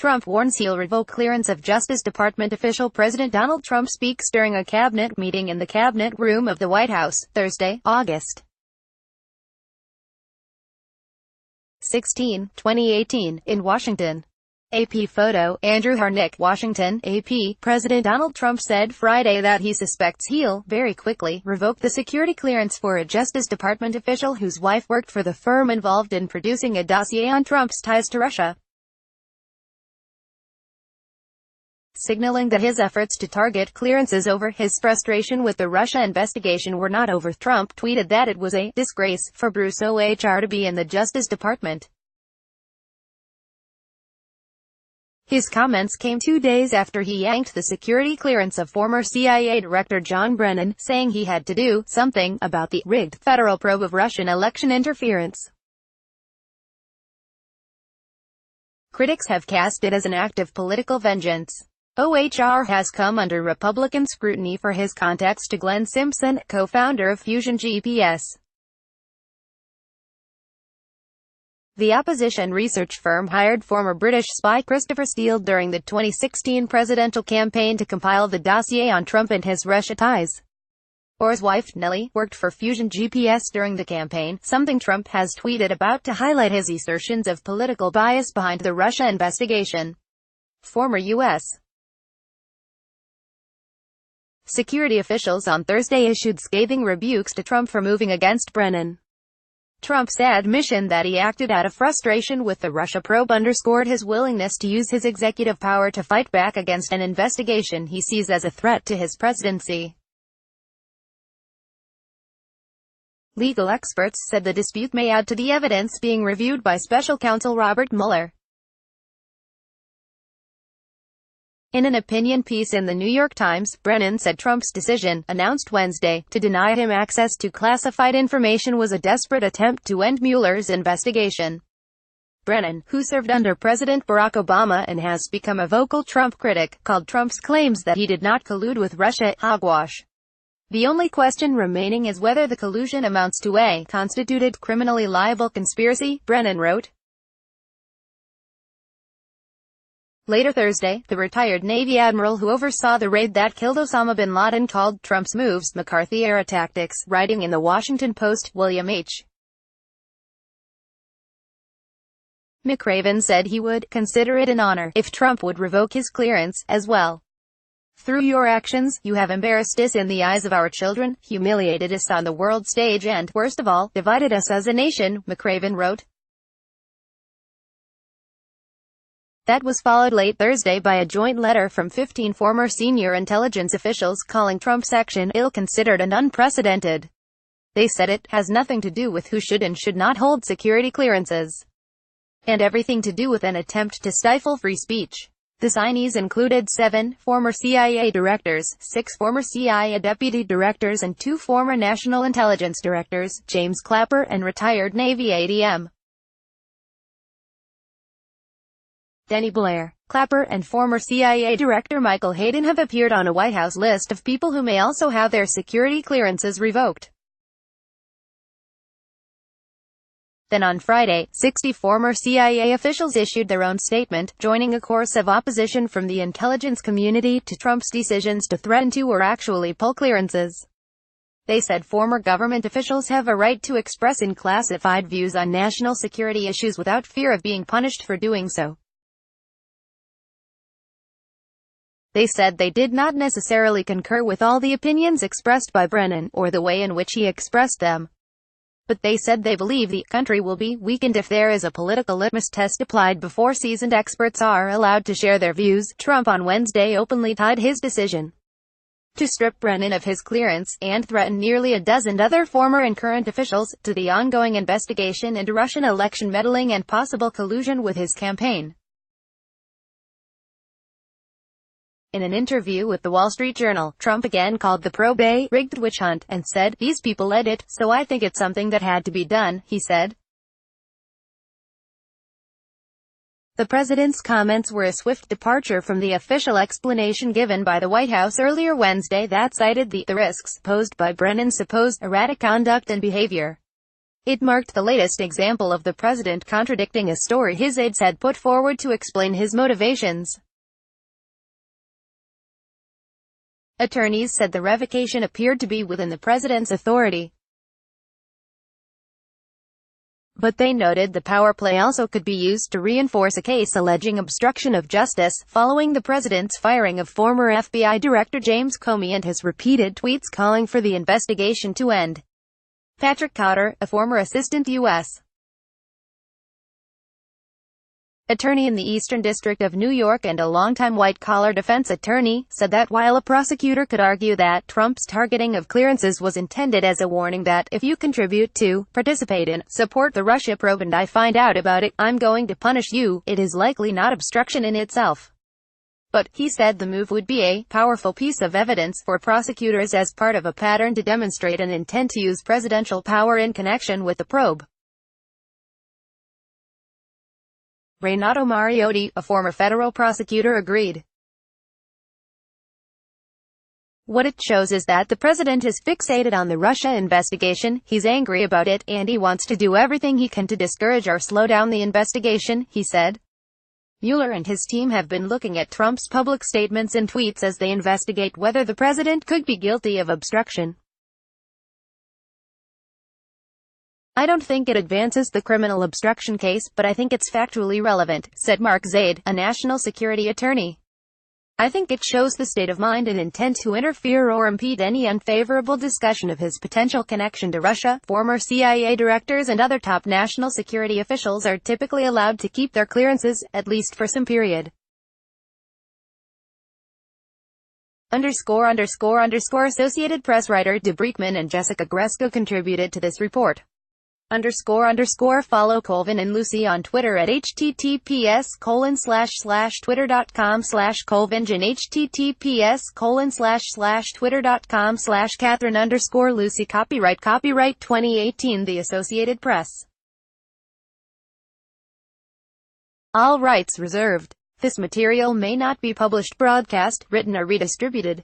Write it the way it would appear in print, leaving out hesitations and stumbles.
Trump warns he'll revoke clearance of Justice Department official. President Donald Trump speaks during a cabinet meeting in the Cabinet Room of the White House, Thursday, August 16, 2018, in Washington. AP photo, Andrew Harnick, Washington, AP. President Donald Trump said Friday that he suspects he'll, very quickly, revoke the security clearance for a Justice Department official whose wife worked for the firm involved in producing a dossier on Trump's ties to Russia, signaling that his efforts to target clearances over his frustration with the Russia investigation were not over. Trump tweeted that it was a disgrace for Bruce OHR to be in the Justice Department. His comments came 2 days after he yanked the security clearance of former CIA Director John Brennan, saying he had to do something about the rigged federal probe of Russian election interference. Critics have cast it as an act of political vengeance. OHR has come under Republican scrutiny for his contacts to Glenn Simpson, co-founder of Fusion GPS. The opposition research firm hired former British spy Christopher Steele during the 2016 presidential campaign to compile the dossier on Trump and his Russia ties. Orr's wife, Nellie, worked for Fusion GPS during the campaign, something Trump has tweeted about to highlight his assertions of political bias behind the Russia investigation. Former U.S. security officials on Thursday issued scathing rebukes to Trump for moving against Brennan. Trump's admission that he acted out of frustration with the Russia probe underscored his willingness to use his executive power to fight back against an investigation he sees as a threat to his presidency. Legal experts said the dispute may add to the evidence being reviewed by special counsel Robert Mueller. In an opinion piece in The New York Times, Brennan said Trump's decision, announced Wednesday, to deny him access to classified information was a desperate attempt to end Mueller's investigation. Brennan, who served under President Barack Obama and has become a vocal Trump critic, called Trump's claims that he did not collude with Russia hogwash. The only question remaining is whether the collusion amounts to a constituted criminally liable conspiracy, Brennan wrote. Later Thursday, the retired Navy admiral who oversaw the raid that killed Osama bin Laden called Trump's moves McCarthy-era tactics, writing in the Washington Post. William H. McRaven said he would consider it an honor if Trump would revoke his clearance, as well. Through your actions, you have embarrassed us in the eyes of our children, humiliated us on the world stage and, worst of all, divided us as a nation, McRaven wrote. That was followed late Thursday by a joint letter from 15 former senior intelligence officials calling Trump's action ill-considered and unprecedented. They said it has nothing to do with who should and should not hold security clearances, and everything to do with an attempt to stifle free speech. The signees included 7 former CIA directors, 6 former CIA deputy directors and 2 former National Intelligence directors, James Clapper and retired Navy ADM Denny Blair. Clapper and former CIA Director Michael Hayden have appeared on a White House list of people who may also have their security clearances revoked. Then on Friday, 60 former CIA officials issued their own statement, joining a chorus of opposition from the intelligence community to Trump's decisions to threaten to or actually pull clearances. They said former government officials have a right to express unclassified views on national security issues without fear of being punished for doing so. They said they did not necessarily concur with all the opinions expressed by Brennan, or the way in which he expressed them. But they said they believe the country will be weakened if there is a political litmus test applied before seasoned experts are allowed to share their views. Trump on Wednesday openly tied his decision to strip Brennan of his clearance, and threatened nearly a dozen other former and current officials, to the ongoing investigation into Russian election meddling and possible collusion with his campaign. In an interview with The Wall Street Journal, Trump again called the probe a rigged witch hunt, and said, "These people led it, so I think it's something that had to be done," he said. The president's comments were a swift departure from the official explanation given by the White House earlier Wednesday that cited the risks posed by Brennan's supposed erratic conduct and behavior. It marked the latest example of the president contradicting a story his aides had put forward to explain his motivations. Attorneys said the revocation appeared to be within the president's authority, but they noted the power play also could be used to reinforce a case alleging obstruction of justice, following the president's firing of former FBI Director James Comey and his repeated tweets calling for the investigation to end. Patrick Cotter, a former assistant U.S. attorney in the Eastern District of New York and a longtime white-collar defense attorney, said that while a prosecutor could argue that Trump's targeting of clearances was intended as a warning that, if you contribute to, participate in, support the Russia probe and I find out about it, I'm going to punish you, it is likely not obstruction in itself. But, he said, the move would be a powerful piece of evidence for prosecutors as part of a pattern to demonstrate an intent to use presidential power in connection with the probe. Renato Mariotti, a former federal prosecutor, agreed. What it shows is that the president is fixated on the Russia investigation, he's angry about it, and he wants to do everything he can to discourage or slow down the investigation, he said. Mueller and his team have been looking at Trump's public statements and tweets as they investigate whether the president could be guilty of obstruction. I don't think it advances the criminal obstruction case, but I think it's factually relevant, said Mark Zaid, a national security attorney. I think it shows the state of mind and intent to interfere or impede any unfavorable discussion of his potential connection to Russia. Former CIA directors and other top national security officials are typically allowed to keep their clearances, at least for some period. Associated Press writer De Briekman and Jessica Gresko contributed to this report. Follow Colvin and Lucy on Twitter at https://twitter.com/colvinge and https://twitter.com/Catherine_Lucy. Copyright 2018 The Associated Press. All rights reserved. This material may not be published, broadcast, written or redistributed.